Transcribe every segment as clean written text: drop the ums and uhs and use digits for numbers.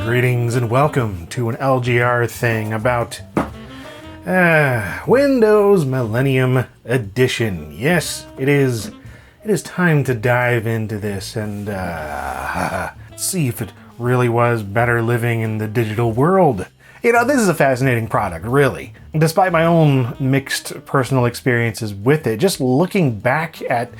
Greetings and welcome to an LGR thing about Windows Millennium Edition. Yes, it is time to dive into this and see if it really was better living in the digital world. You know, this is a fascinating product, really. Despite my own mixed personal experiences with it, just looking back at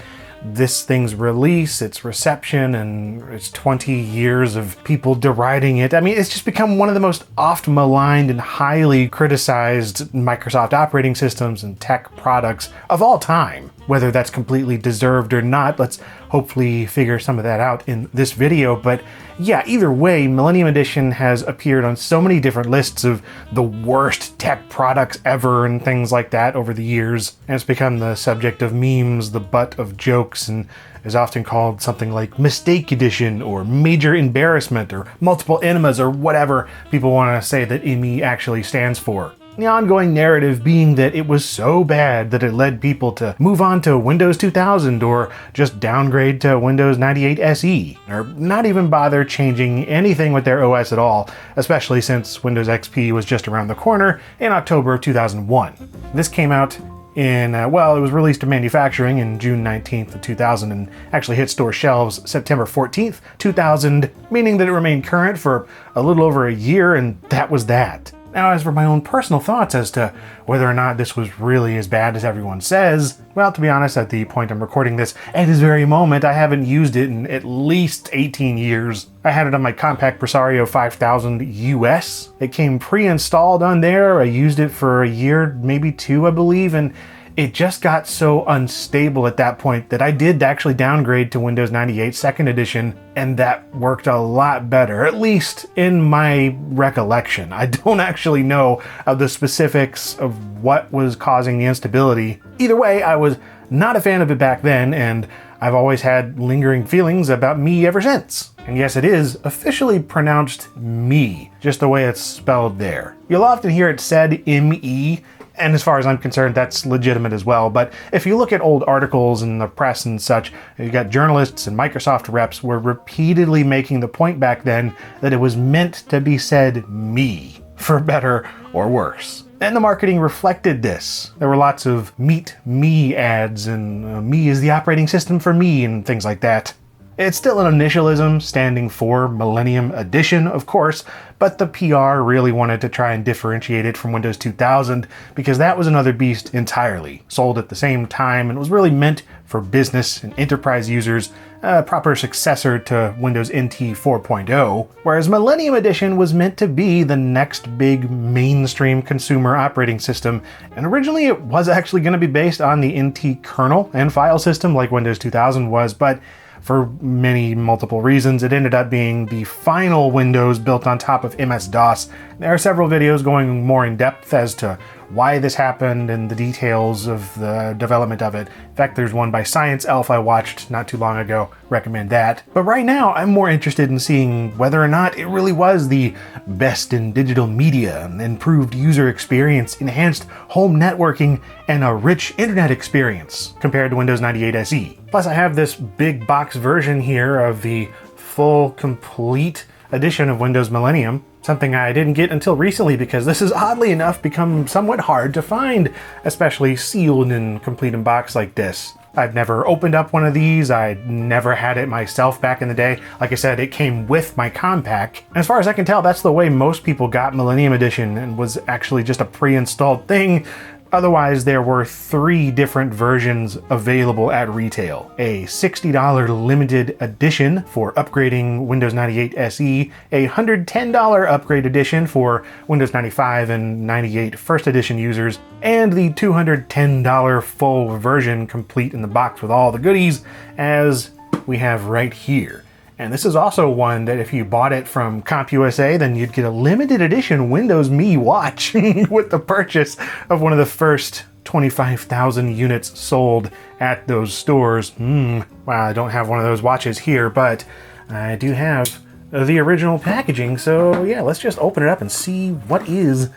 this thing's release, its reception, and its 20 years of people deriding it. I mean, it's just become one of the most oft maligned and highly criticized Microsoft operating systems and tech products of all time. Whether that's completely deserved or not, let's hopefully figure some of that out in this video. But yeah, either way, Millennium Edition has appeared on so many different lists of the worst tech products ever and things like that over the years. And it's become the subject of memes, the butt of jokes, and is often called something like Mistake Edition or Major Embarrassment or Multiple Enemas or whatever people want to say that ME actually stands for. The ongoing narrative being that it was so bad that it led people to move on to Windows 2000 or just downgrade to Windows 98 SE, or not even bother changing anything with their OS at all, especially since Windows XP was just around the corner in October of 2001. This came out in, it was released to manufacturing in June 19th of 2000 and actually hit store shelves September 14th, 2000, meaning that it remained current for a little over a year, and that was that. Now, as for my own personal thoughts as to whether or not this was really as bad as everyone says, well, to be honest, at the point I'm recording this, at this very moment, I haven't used it in at least 18 years. I had it on my Compaq Presario 5000 US. It came pre-installed on there. I used it for a year, maybe two, I believe, and it just got so unstable at that point that I did actually downgrade to Windows 98 2nd Edition, and that worked a lot better, at least in my recollection. I don't actually know of the specifics of what was causing the instability. Either way, I was not a fan of it back then, and I've always had lingering feelings about me ever since. And yes, it is officially pronounced me, just the way it's spelled there. You'll often hear it said M-E, and as far as I'm concerned, that's legitimate as well. But if you look at old articles in the press and such, you got journalists and Microsoft reps were repeatedly making the point back then that it was meant to be said me, for better or worse. And the marketing reflected this. There were lots of meet me ads and me is the operating system for me and things like that. It's still an initialism standing for Millennium Edition, of course, but the PR really wanted to try and differentiate it from Windows 2000 because that was another beast entirely, sold at the same time and was really meant for business and enterprise users, a proper successor to Windows NT 4.0, whereas Millennium Edition was meant to be the next big mainstream consumer operating system, and originally it was actually going to be based on the NT kernel and file system like Windows 2000 was, but for multiple reasons, it ended up being the final Windows built on top of MS-DOS. There are several videos going more in depth as to why this happened and the details of the development of it. In fact, there's one by Science Elf I watched not too long ago. Recommend that. But right now, I'm more interested in seeing whether or not it really was the best in digital media, improved user experience, enhanced home networking, and a rich internet experience compared to Windows 98 SE. Plus, I have this big box version here of the full, complete edition of Windows Millennium, something I didn't get until recently because this has oddly enough become somewhat hard to find, especially sealed and complete in box like this. I've never opened up one of these. I never had it myself back in the day. Like I said, it came with my Compaq. And as far as I can tell, that's the way most people got Millennium Edition and was actually just a pre-installed thing. Otherwise, there were 3 different versions available at retail. A $60 limited edition for upgrading Windows 98 SE, a $110 upgrade edition for Windows 95 and 98 First Edition users, and the $210 full version complete in the box with all the goodies, as we have right here. And this is also one that if you bought it from CompUSA, then you'd get a limited edition Windows Me watch with the purchase of one of the first 25,000 units sold at those stores. Well, I don't have one of those watches here, but I do have the original packaging. So yeah, let's just open it up and see what is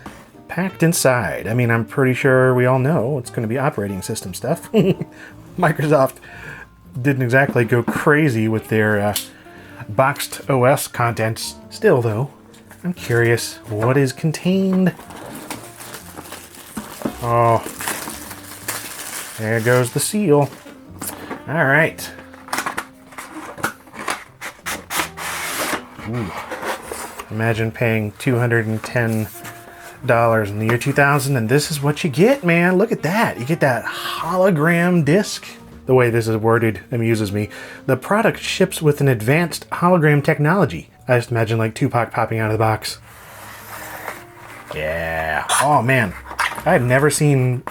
packed inside. I mean, I'm pretty sure we all know it's going to be operating system stuff. Microsoft didn't exactly go crazy with their boxed OS contents. Still though, I'm curious what is contained. Oh, there goes the seal. All right. Ooh. Imagine paying $210 in the year 2000, and this is what you get, man. Look at that. You get that hologram disc. The way this is worded amuses me. The product ships with an advanced hologram technology. I just imagine like Tupac popping out of the box. Yeah. Oh man, I had never seen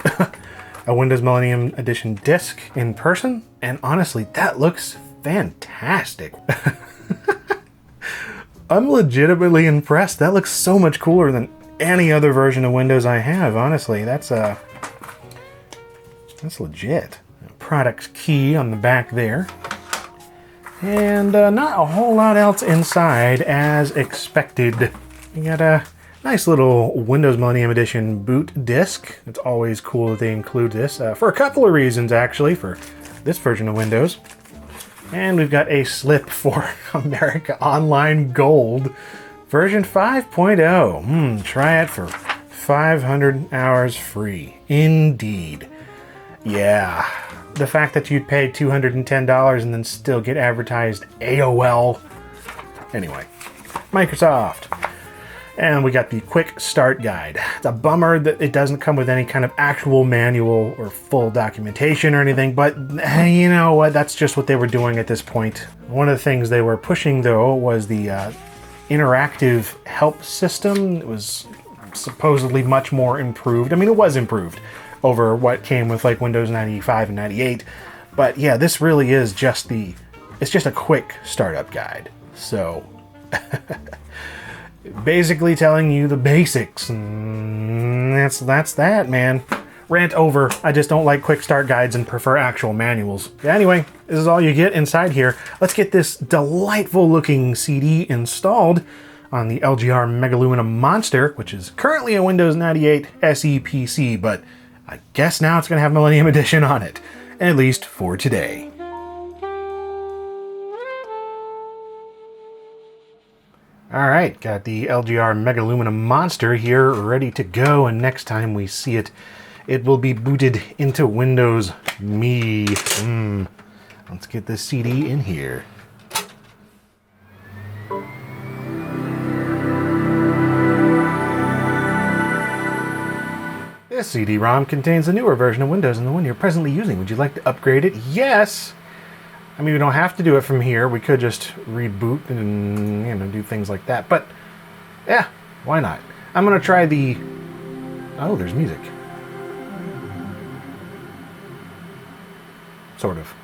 a Windows Millennium Edition disc in person, and honestly, that looks fantastic. I'm legitimately impressed. That looks so much cooler than any other version of Windows I have. Honestly, that's legit. Product key on the back there. And not a whole lot else inside as expected. You got a nice little Windows Millennium Edition boot disc. It's always cool that they include this for a couple of reasons, actually, for this version of Windows. And we've got a slip for America Online Gold version 5.0. Try it for 500 hours free. Indeed. Yeah. The fact that you'd pay $210 and then still get advertised AOL. Anyway, Microsoft. And we got the quick start guide. It's a bummer that it doesn't come with any kind of actual manual or full documentation or anything, but hey, you know what? That's just what they were doing at this point. One of the things they were pushing, though, was the interactive help system. It was supposedly much more improved. I mean, it was improved over what came with like Windows 95 and 98. But yeah, this really is just it's just a quick startup guide. So basically telling you the basics, and that's that, man. Rant over. I just don't like quick start guides and prefer actual manuals. Anyway, this is all you get inside here. Let's get this delightful looking CD installed on the LGR Megalumina Monster, which is currently a Windows 98 SE PC, but I guess now it's going to have Millennium Edition on it, at least for today. Alright, got the LGR Megalumina Monster here ready to go, and next time we see it, it will be booted into Windows Me. Let's get this CD in here. This CD-ROM contains the newer version of Windows than the one you're presently using. Would you like to upgrade it? Yes! I mean, we don't have to do it from here. We could just reboot and, do things like that. But, yeah, why not? I'm going to try the... Oh, there's music. Sort of.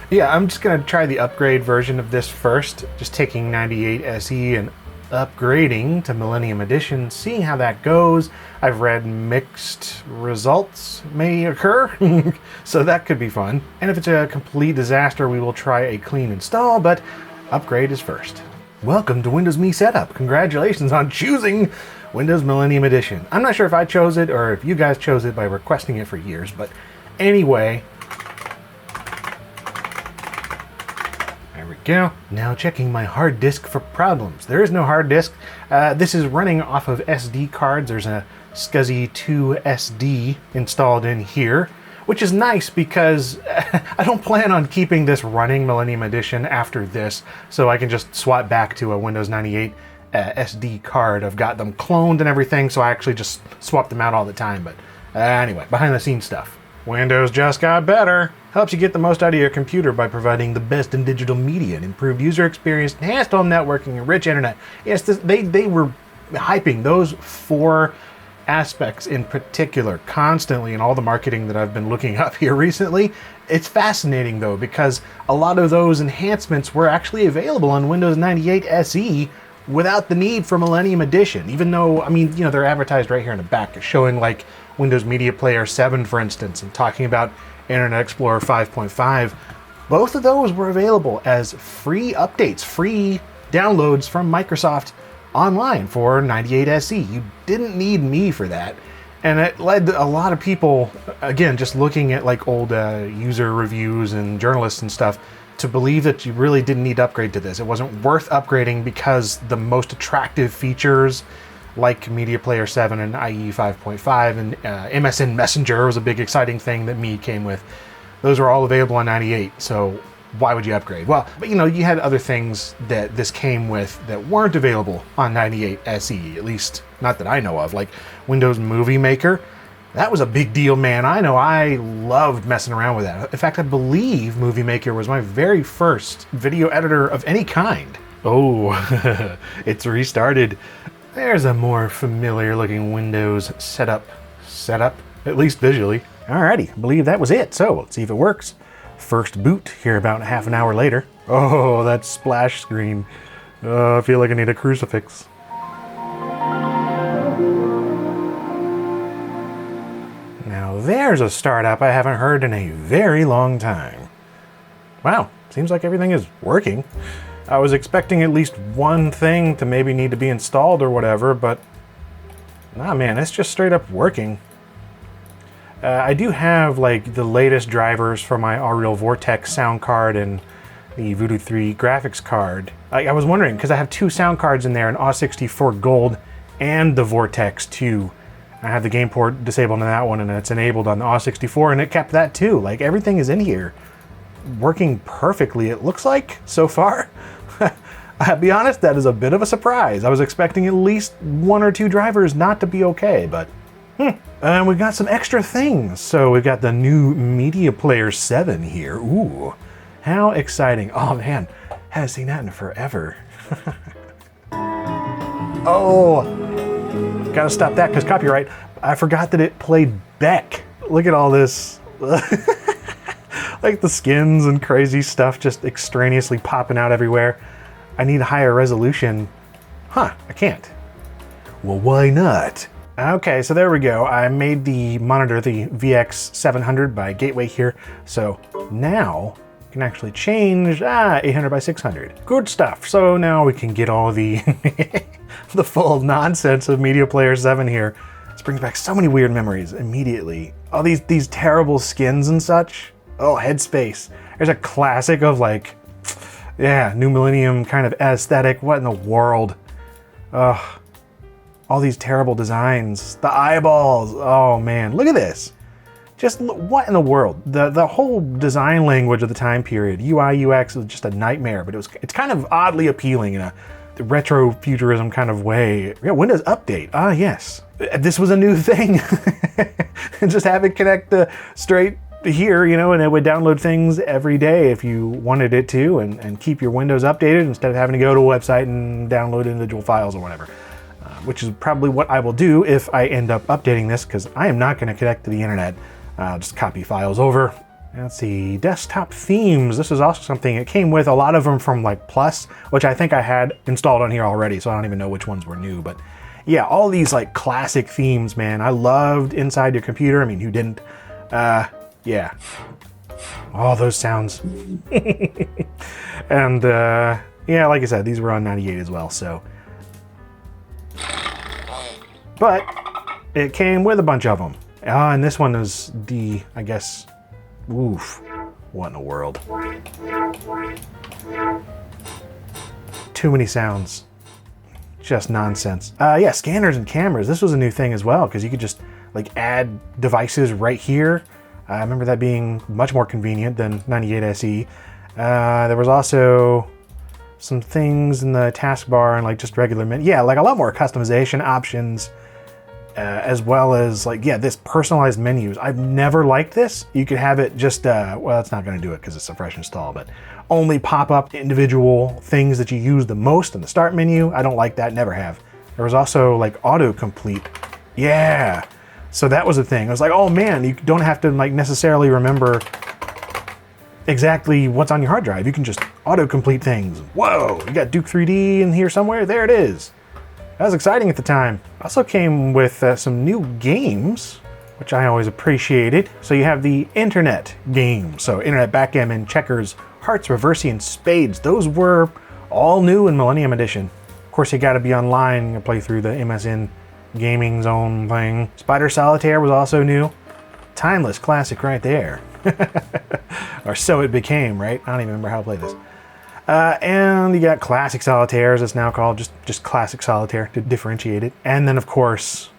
Yeah, I'm just going to try the upgrade version of this first. Just taking 98 SE and upgrading to Millennium Edition, seeing how that goes. I've read mixed results may occur, so that could be fun. And if it's a complete disaster, we will try a clean install, but upgrade is first. Welcome to Windows Me Setup. Congratulations on choosing Windows Millennium Edition. I'm not sure if I chose it or if you guys chose it by requesting it for years, but anyway, go. Now checking my hard disk for problems. There is no hard disk. This is running off of SD cards. There's a SCSI 2 SD installed in here, which is nice because I don't plan on keeping this running Millennium Edition after this, so I can just swap back to a Windows 98 SD card. I've got them cloned and everything, so I actually just swap them out all the time. But anyway, behind the scenes stuff. Windows just got better. Helps you get the most out of your computer by providing the best in digital media, and improved user experience, enhanced home networking, and rich internet. Yes, they were hyping those 4 aspects in particular constantly in all the marketing that I've been looking up here recently. It's fascinating though, because a lot of those enhancements were actually available on Windows 98 SE without the need for Millennium Edition, even though, I mean, they're advertised right here in the back, showing like Windows Media Player 7, for instance, and talking about Internet Explorer 5.5. Both of those were available as free updates, free downloads from Microsoft online for 98 SE. You didn't need me for that. And it led a lot of people, again, just looking at like old user reviews and journalists and stuff, to believe that you really didn't need to upgrade to this. It wasn't worth upgrading because the most attractive features like Media Player 7 and IE 5.5 and MSN Messenger was a big exciting thing that Me came with. Those were all available on 98, so why would you upgrade? Well, but you know, you had other things that this came with that weren't available on 98 SE, at least not that I know of, like Windows Movie Maker. That was a big deal, man. I know I loved messing around with that. In fact, I believe Movie Maker was my very first video editor of any kind. Oh, it's restarted. There's a more familiar looking Windows setup, at least visually. Alrighty, I believe that was it. So let's see if it works. First boot here about half an hour later. Oh, that splash screen. I feel like I need a crucifix. Now there's a startup I haven't heard in a very long time. Wow, seems like everything is working. I was expecting at least one thing to maybe need to be installed or whatever, but nah, man, it's just straight up working. I do have like the latest drivers for my Unreal Vortex sound card and the Voodoo 3 graphics card. I was wondering, because I have two sound cards in there, an AW64 Gold and the Vortex 2. I have the game port disabled on that one and it's enabled on the AW64 and it kept that too. Like everything is in here working perfectly, it looks like, so far. I'll be honest, that is a bit of a surprise. I was expecting at least one or two drivers not to be okay, but and we got some extra things. So we've got the new Media Player 7 here. Ooh, how exciting. Oh man, haven't seen that in forever. Oh, gotta stop that because copyright. I forgot that it played Beck. Look at all this. Like the skins and crazy stuff just extraneously popping out everywhere. I need a higher resolution. Huh, I can't. Well, why not? Okay, so there we go. I made the monitor the VX700 by Gateway here. So now I can actually change 800 by 600. Good stuff. So now we can get all the the full nonsense of Media Player 7 here. This brings back so many weird memories immediately. All these terrible skins and such. Oh, Headspace. There's a classic of like, yeah, New Millennium kind of aesthetic. What in the world? Ugh. All these terrible designs. The eyeballs. Oh man, look at this. Just what in the world? The whole design language of the time period, UI, UX was just a nightmare, but it's kind of oddly appealing in a retro futurism kind of way. Yeah, Windows Update. Ah, yes. This was a new thing. And just have it connect straight here, you know, and it would download things every day if you wanted it to, and keep your Windows updated instead of having to go to a website and download individual files or whatever. Which is probably what I will do if I end up updating this, because I am not going to connect to the internet. Just copy files over. Let's see, desktop themes. This is also something, it came with a lot of them from like Plus, which I think I had installed on here already, so I don't even know which ones were new. But yeah, all these like classic themes, man. I loved Inside Your Computer. I mean, who didn't? Yeah. All those sounds. And yeah, like I said, these were on 98 as well, so. But it came with a bunch of them. And this one is the, I guess, oof, what in the world? Too many sounds. Just nonsense. Yeah, scanners and cameras. This was a new thing as well, because you could just like add devices right here. I remember that being much more convenient than 98 SE. There was also some things in the taskbar and like just regular menu. Yeah, like a lot more customization options. As well as like, yeah, this personalized menus. I've never liked this. You could have it just, well, it's not going to do it because it's a fresh install, but only pop up individual things that you use the most in the start menu. I don't like that, never have. There was also like autocomplete. Yeah. So that was a thing. I was like, oh man, you don't have to like necessarily remember exactly what's on your hard drive. You can just autocomplete things. Whoa, you got Duke 3D in here somewhere? There it is. That was exciting at the time. Also came with some new games, which I always appreciated. So you have the internet games. So Internet Backgammon, Checkers, Hearts, Reversing, and Spades. Those were all new in Millennium Edition. Of course, you gotta be online and play through the MSN Gaming Zone thing. Spider Solitaire was also new. Timeless classic right there. Or so it became, right? I don't even remember how to play this. And you got Classic Solitaire, as it's now called, just Classic Solitaire to differentiate it. And then, of course,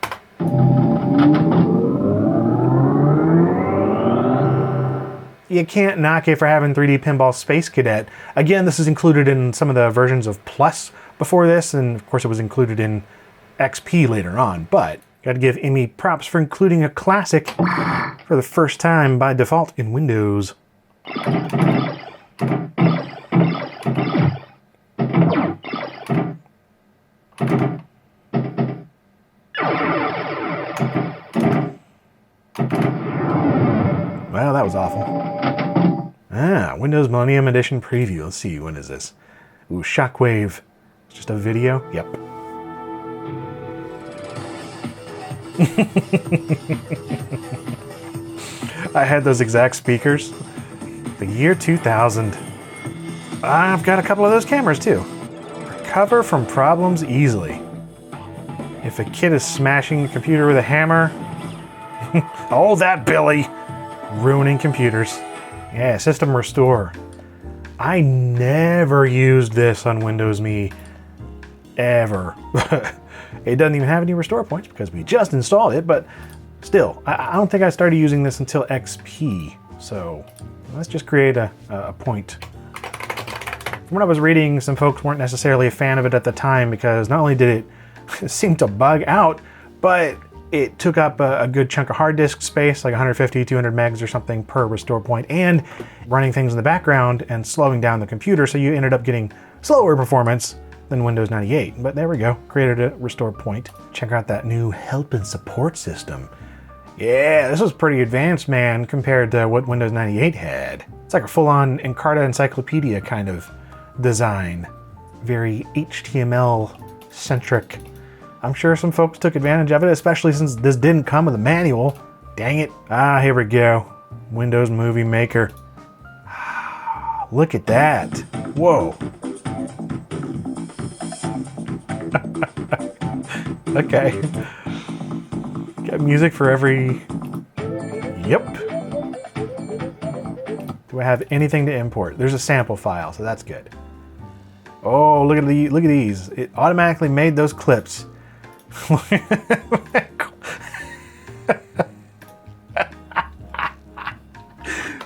you can't knock it for having 3D Pinball Space Cadet. Again, this is included in some of the versions of Plus before this, and of course it was included in XP later on, but gotta give Amy props for including a classic for the first time by default in Windows. Well, that was awful. Windows Millennium Edition preview. Let's see, when is this? Ooh, Shockwave. It's just a video? Yep. I had those exact speakers. The year 2000. I've got a couple of those cameras too. Recover from problems easily. If a kid is smashing the computer with a hammer, oh, that Billy! Ruining computers. Yeah, System Restore. I never used this on Windows Me. Ever. It doesn't even have any restore points because we just installed it, but still, I don't think I started using this until XP. So let's just create a point. From what I was reading, some folks weren't necessarily a fan of it at the time because not only did it seem to bug out, but it took up a good chunk of hard disk space, like 150, 200 megs or something per restore point, and running things in the background and slowing down the computer, so you ended up getting slower performance than Windows 98. But there we go, created a restore point. Check out that new help and support system. Yeah, this was pretty advanced, man, compared to what Windows 98 had. It's like a full-on Encarta encyclopedia kind of design. Very HTML-centric. I'm sure some folks took advantage of it, especially since this didn't come with a manual. Dang it. Here we go. Windows Movie Maker. Look at that. Whoa. Okay. Got music for every... Yep. Do I have anything to import? There's a sample file, so that's good. Oh, look at these. It automatically made those clips.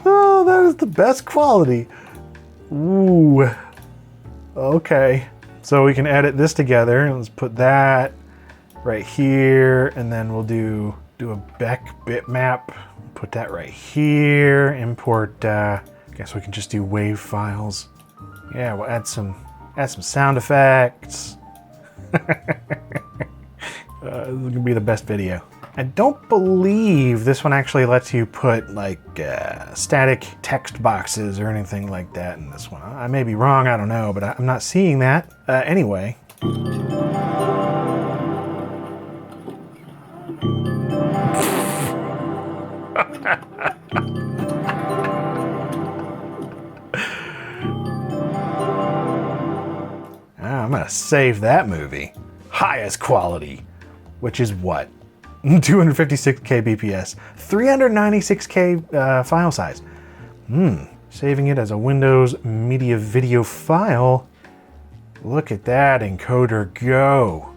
Oh, that is the best quality. Ooh. Okay. So we can edit this together. Let's put that right here, and then we'll do a Beck bitmap. Put that right here. Import. Guess we can just do WAV files. Yeah, we'll add some sound effects. This is gonna be the best video. I don't believe this one actually lets you put like static text boxes or anything like that in this one. I may be wrong, I don't know, but I'm not seeing that. Anyway. I'm gonna save that movie. Highest quality. Which is what? 256K BPS, 396K file size. Saving it as a Windows Media Video file. Look at that encoder go.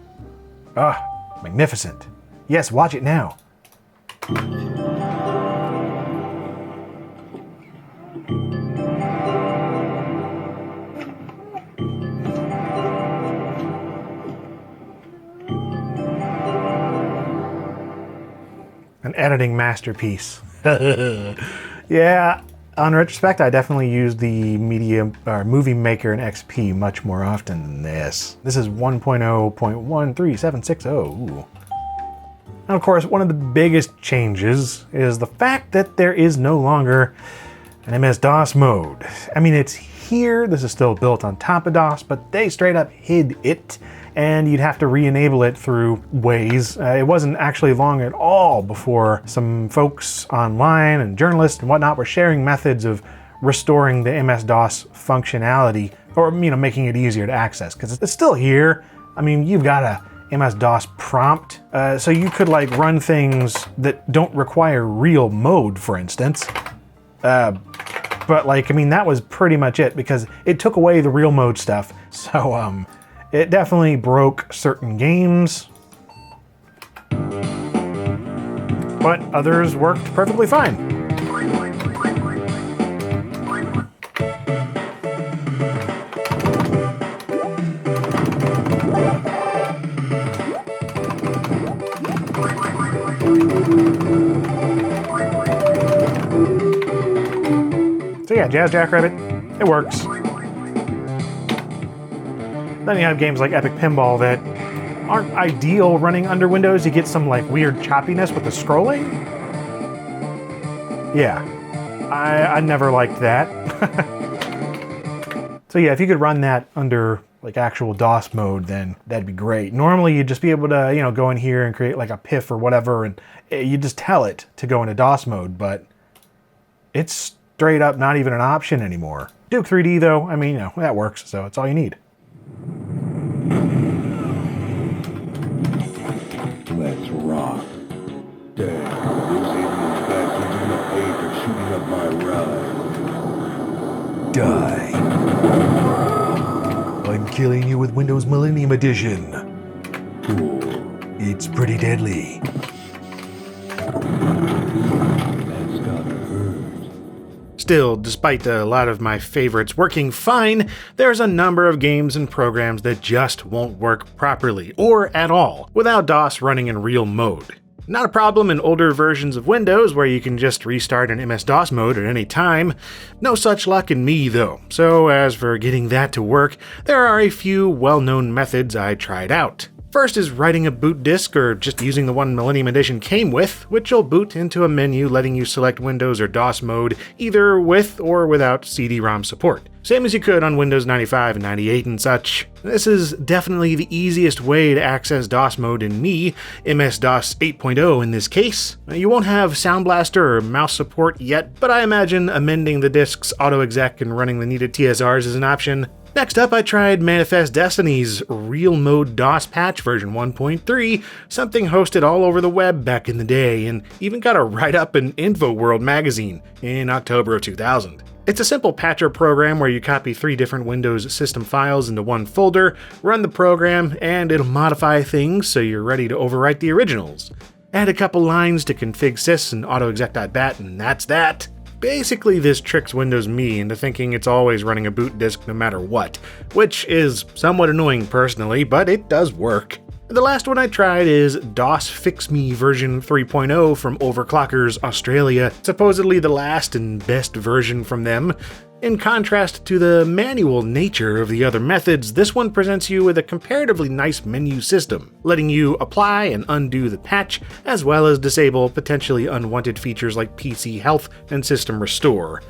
Ah, magnificent. Yes, watch it now. An editing masterpiece. Yeah, on retrospect, I definitely used the Movie Maker in XP much more often than this. This is 1.0.13760. Ooh. And of course, one of the biggest changes is the fact that there is no longer an MS-DOS mode. I mean, it's here, this is still built on top of DOS, but they straight up hid it, and you'd have to re-enable it through ways. It wasn't actually long at all before some folks online and journalists and whatnot were sharing methods of restoring the MS-DOS functionality, or making it easier to access, because it's still here. I mean, you've got a MS-DOS prompt, so you could like run things that don't require real mode, for instance. But like, I mean, that was pretty much it because it took away the real mode stuff. So it definitely broke certain games, but others worked perfectly fine. So yeah, Jazz Jackrabbit, it works. Then you have games like Epic Pinball that aren't ideal running under Windows. You get some like weird choppiness with the scrolling. Yeah, I never liked that. So yeah, if you could run that under like actual DOS mode, then that'd be great. Normally you'd just be able to, you know, go in here and create like a PIF or whatever, and you just tell it to go into DOS mode, but it's straight up not even an option anymore. Duke 3D though, I mean, you know, that works, so it's all you need. Let's rock. Damn, this alien's back giving up aid for shooting up my ride. Die. I'm killing you with Windows Millennium Edition. Cool. It's pretty deadly. That's gotta hurt. Still, despite a lot of my favorites working fine, there's a number of games and programs that just won't work properly, or at all, without DOS running in real mode. Not a problem in older versions of Windows where you can just restart in MS-DOS mode at any time. No such luck in me though, so as for getting that to work, there are a few well-known methods I tried out. First is writing a boot disk or just using the one Millennium Edition came with, which will boot into a menu letting you select Windows or DOS mode either with or without CD-ROM support. Same as you could on Windows 95 and 98 and such. This is definitely the easiest way to access DOS mode in Me, MS-DOS 8.0 in this case. You won't have Sound Blaster or mouse support yet, but I imagine amending the disk's auto-exec and running the needed TSRs is an option. Next up, I tried Manifest Destiny's Real Mode DOS patch version 1.3, something hosted all over the web back in the day, and even got a write-up in InfoWorld magazine in October of 2000. It's a simple patcher program where you copy 3 different Windows system files into one folder, run the program, and it'll modify things so you're ready to overwrite the originals. Add a couple lines to config sys and autoexec.bat, and that's that. Basically, this tricks Windows Me into thinking it's always running a boot disk no matter what, which is somewhat annoying personally, but it does work. The last one I tried is DOS Fix Me version 3.0 from Overclockers Australia, supposedly the last and best version from them. In contrast to the manual nature of the other methods, this one presents you with a comparatively nice menu system, letting you apply and undo the patch, as well as disable potentially unwanted features like PC health and system restore.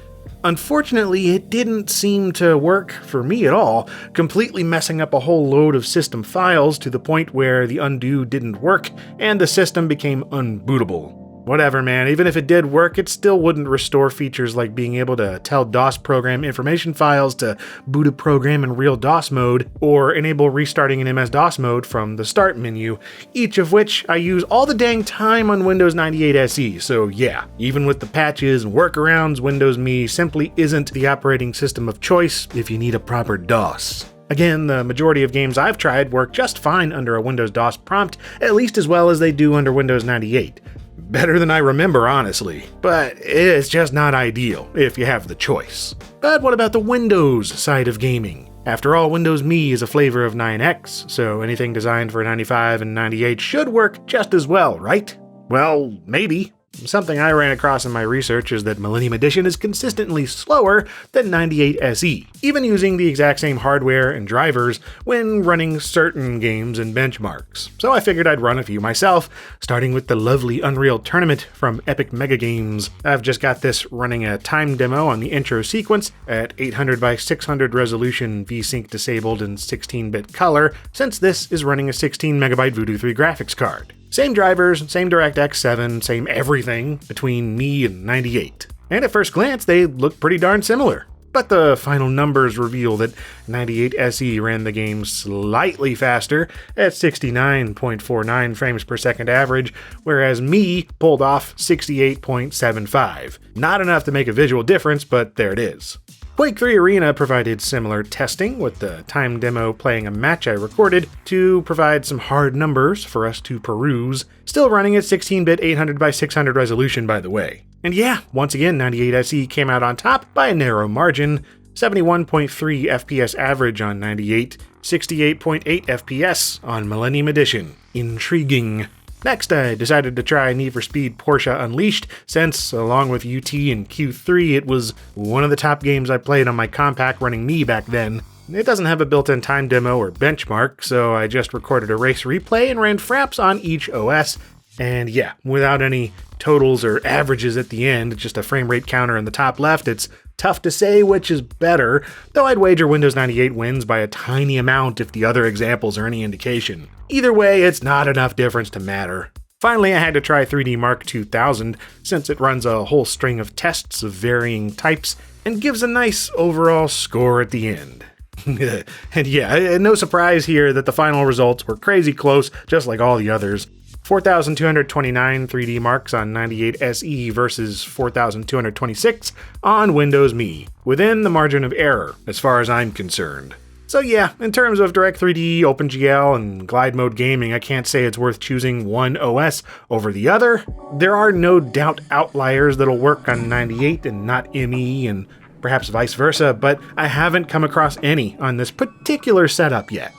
Unfortunately, it didn't seem to work for me at all, completely messing up a whole load of system files to the point where the undo didn't work and the system became unbootable. Whatever, man, even if it did work, it still wouldn't restore features like being able to tell DOS program information files to boot a program in real DOS mode, or enable restarting in MS-DOS mode from the Start menu, each of which I use all the dang time on Windows 98 SE, so yeah, even with the patches and workarounds, Windows Me simply isn't the operating system of choice if you need a proper DOS. Again, the majority of games I've tried work just fine under a Windows DOS prompt, at least as well as they do under Windows 98. Better than I remember, honestly, but it's just not ideal if you have the choice. But what about the Windows side of gaming? After all, Windows Me is a flavor of 9X, so anything designed for 95 and 98 should work just as well, right? Well, maybe. Something I ran across in my research is that Millennium Edition is consistently slower than 98 SE, even using the exact same hardware and drivers when running certain games and benchmarks. So I figured I'd run a few myself, starting with the lovely Unreal Tournament from Epic Mega Games. I've just got this running a time demo on the intro sequence at 800 by 600 resolution, VSync disabled in 16-bit color, since this is running a 16MB Voodoo 3 graphics card. Same drivers, same DirectX 7, same everything between Me and 98. And at first glance, they look pretty darn similar. But the final numbers reveal that 98 SE ran the game slightly faster at 69.49 frames per second average, whereas me pulled off 68.75. Not enough to make a visual difference, but there it is. Quake 3 Arena provided similar testing, with the time demo playing a match I recorded to provide some hard numbers for us to peruse, still running at 16-bit 800x600 resolution by the way. And yeah, once again 98 SE came out on top by a narrow margin, 71.3 FPS average on 98, 68.8 FPS on Millennium Edition. Intriguing. Next, I decided to try Need for Speed Porsche Unleashed, since, along with UT and Q3, it was one of the top games I played on my compact running me back then. It doesn't have a built-in time demo or benchmark, so I just recorded a race replay and ran fraps on each OS, and yeah, without any totals or averages at the end, just a frame rate counter in the top left, it's tough to say which is better, though I'd wager Windows 98 wins by a tiny amount if the other examples are any indication. Either way, it's not enough difference to matter. Finally, I had to try 3D Mark 2000, since it runs a whole string of tests of varying types and gives a nice overall score at the end. And yeah, no surprise here that the final results were crazy close, just like all the others. 4,229 3D marks on 98 SE versus 4,226 on Windows Me, within the margin of error, as far as I'm concerned. So yeah, in terms of Direct3D, OpenGL, and Glide Mode gaming, I can't say it's worth choosing one OS over the other. There are no doubt outliers that'll work on 98 and not ME, and perhaps vice versa, but I haven't come across any on this particular setup yet.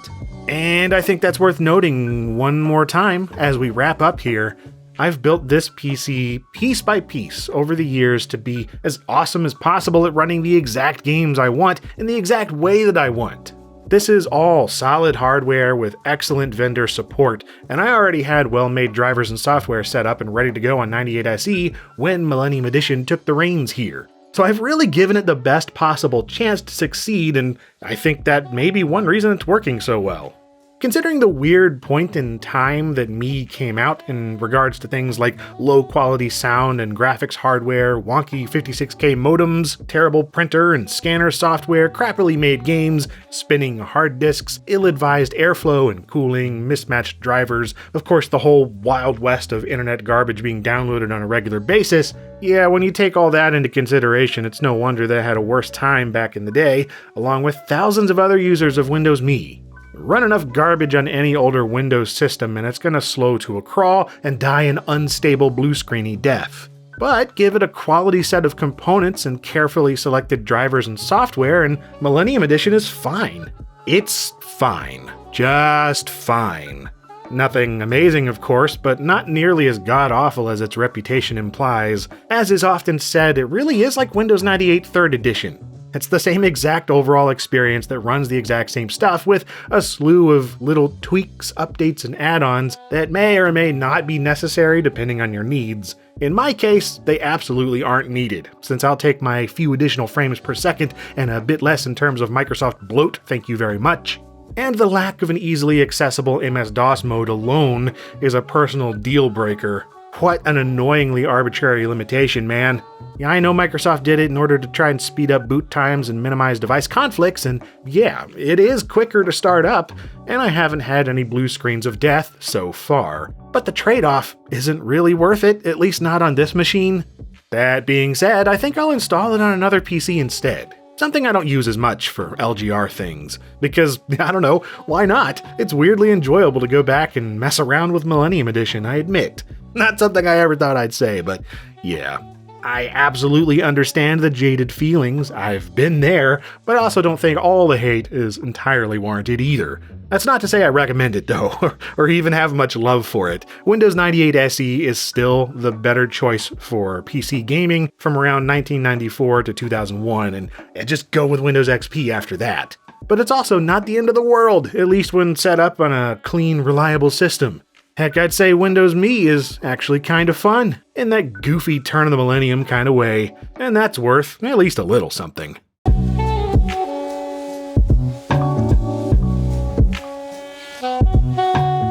And I think that's worth noting one more time as we wrap up here. I've built this PC piece by piece over the years to be as awesome as possible at running the exact games I want in the exact way that I want. This is all solid hardware with excellent vendor support, and I already had well-made drivers and software set up and ready to go on 98 SE when Millennium Edition took the reins here. So I've really given it the best possible chance to succeed, and I think that may be one reason it's working so well. Considering the weird point in time that Me came out in regards to things like low-quality sound and graphics hardware, wonky 56K modems, terrible printer and scanner software, crappily made games, spinning hard disks, ill-advised airflow and cooling, mismatched drivers, of course the whole wild west of internet garbage being downloaded on a regular basis, yeah, when you take all that into consideration, it's no wonder they had a worse time back in the day, along with thousands of other users of Windows Me. Run enough garbage on any older Windows system and it's gonna slow to a crawl and die an unstable blue screeny death. But give it a quality set of components and carefully selected drivers and software and Millennium Edition is fine. It's fine. Just fine. Nothing amazing, of course, but not nearly as god-awful as its reputation implies. As is often said, it really is like Windows 98 3rd Edition. It's the same exact overall experience that runs the exact same stuff with a slew of little tweaks, updates, and add-ons that may or may not be necessary depending on your needs. In my case, they absolutely aren't needed, since I'll take my few additional frames per second and a bit less in terms of Microsoft bloat, thank you very much. And the lack of an easily accessible MS-DOS mode alone is a personal deal breaker. What an annoyingly arbitrary limitation, man. Yeah, I know Microsoft did it in order to try and speed up boot times and minimize device conflicts, and yeah, it is quicker to start up, and I haven't had any blue screens of death so far. But the trade-off isn't really worth it, at least not on this machine. That being said, I think I'll install it on another PC instead. Something I don't use as much for LGR things, because, I don't know, why not? It's weirdly enjoyable to go back and mess around with Millennium Edition, I admit. Not something I ever thought I'd say, but yeah. I absolutely understand the jaded feelings, I've been there, but I also don't think all the hate is entirely warranted either. That's not to say I recommend it though, or even have much love for it. Windows 98 SE is still the better choice for PC gaming from around 1994 to 2001, and just go with Windows XP after that. But it's also not the end of the world, at least when set up on a clean, reliable system. Heck, I'd say Windows Me is actually kind of fun, in that goofy turn of the millennium kind of way, and that's worth at least a little something.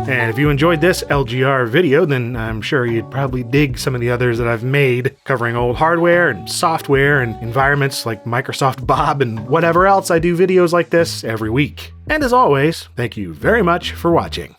And if you enjoyed this LGR video, then I'm sure you'd probably dig some of the others that I've made, covering old hardware and software and environments like Microsoft Bob and whatever else. I do videos like this every week. And as always, thank you very much for watching.